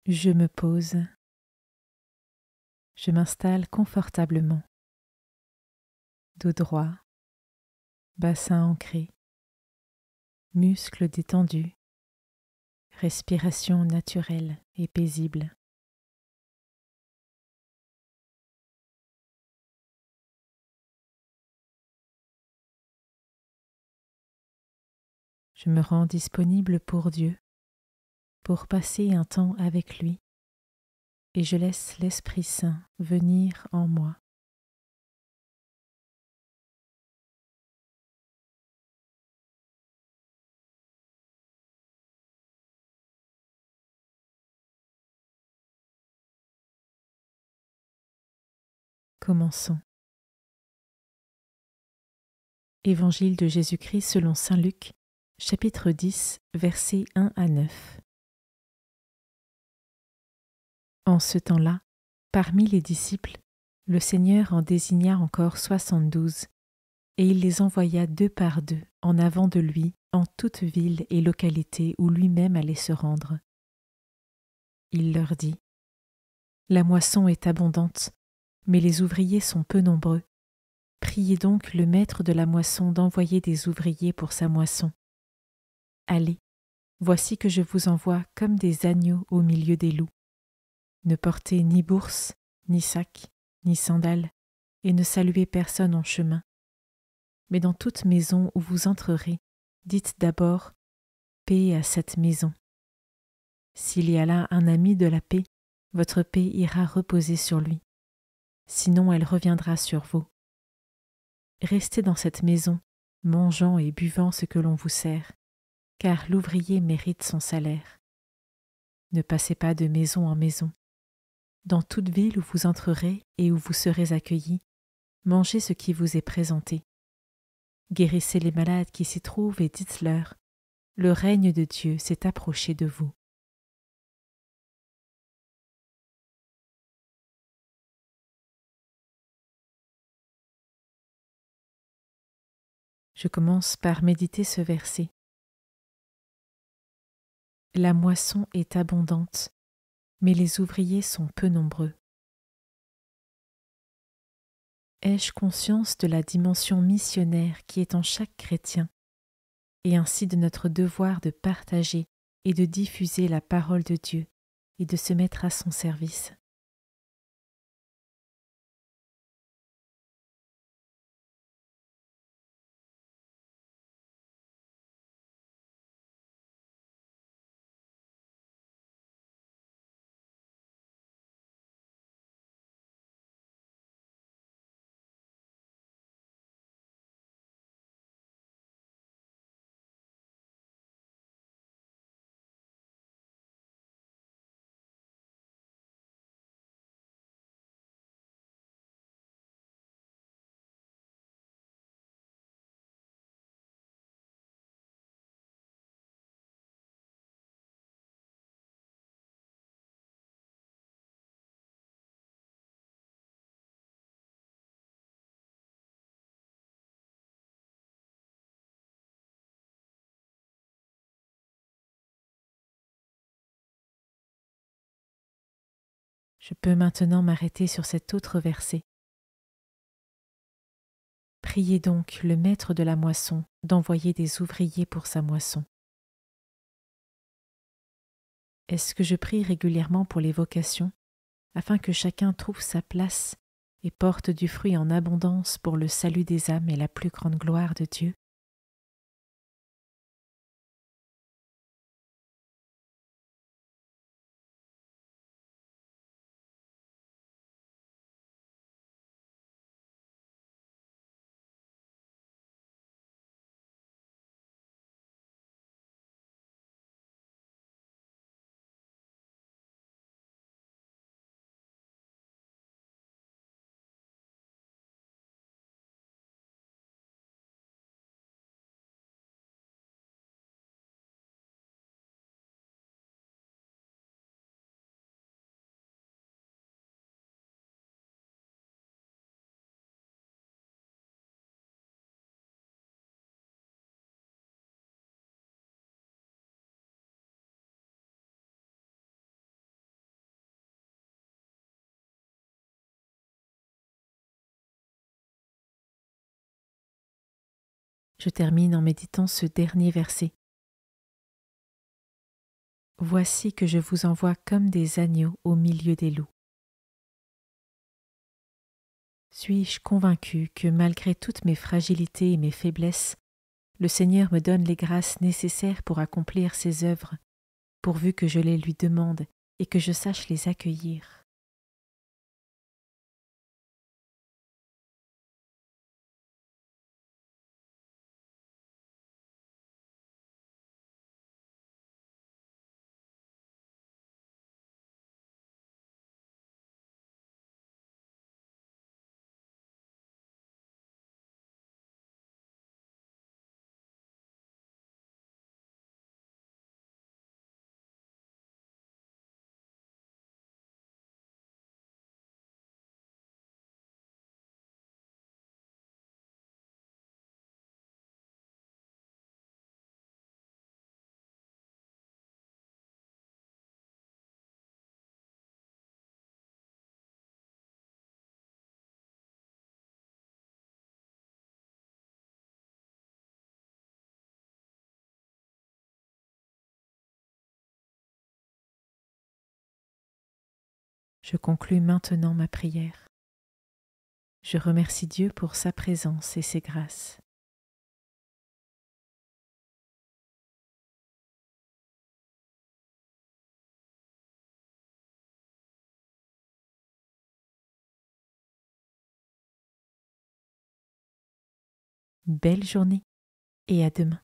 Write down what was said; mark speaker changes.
Speaker 1: Je me pose, je m'installe confortablement, dos droit, bassin ancré, muscles détendus, respiration naturelle et paisible. Je me rends disponible pour Dieu, pour passer un temps avec lui, et je laisse l'Esprit Saint venir en moi. Commençons. Évangile de Jésus-Christ selon saint Luc, chapitre 10, versets 1 à 9. En ce temps-là, parmi les disciples, le Seigneur en désigna encore 72, et il les envoya 2 par 2 en avant de lui en toute ville et localité où lui-même allait se rendre. Il leur dit : « La moisson est abondante, mais les ouvriers sont peu nombreux. Priez donc le maître de la moisson d'envoyer des ouvriers pour sa moisson. Allez, voici que je vous envoie comme des agneaux au milieu des loups. Ne portez ni bourse, ni sac, ni sandales, et ne saluez personne en chemin. Mais dans toute maison où vous entrerez, dites d'abord : paix à cette maison. S'il y a là un ami de la paix, votre paix ira reposer sur lui. Sinon elle reviendra sur vous. Restez dans cette maison, mangeant et buvant ce que l'on vous sert, car l'ouvrier mérite son salaire. Ne passez pas de maison en maison. Dans toute ville où vous entrerez et où vous serez accueillis, mangez ce qui vous est présenté. Guérissez les malades qui s'y trouvent et dites-leur : le règne de Dieu s'est approché de vous. Je commence par méditer ce verset. La moisson est abondante, mais les ouvriers sont peu nombreux. Ai-je conscience de la dimension missionnaire qui est en chaque chrétien, et ainsi de notre devoir de partager et de diffuser la parole de Dieu et de se mettre à son service ? Je peux maintenant m'arrêter sur cet autre verset. Priez donc le maître de la moisson d'envoyer des ouvriers pour sa moisson. Est-ce que je prie régulièrement pour les vocations, afin que chacun trouve sa place et porte du fruit en abondance pour le salut des âmes et la plus grande gloire de Dieu ? Je termine en méditant ce dernier verset. Voici que je vous envoie comme des agneaux au milieu des loups. Suis-je convaincu que malgré toutes mes fragilités et mes faiblesses, le Seigneur me donne les grâces nécessaires pour accomplir ses œuvres, pourvu que je les lui demande et que je sache les accueillir. Je conclus maintenant ma prière. Je remercie Dieu pour sa présence et ses grâces. Belle journée et à demain.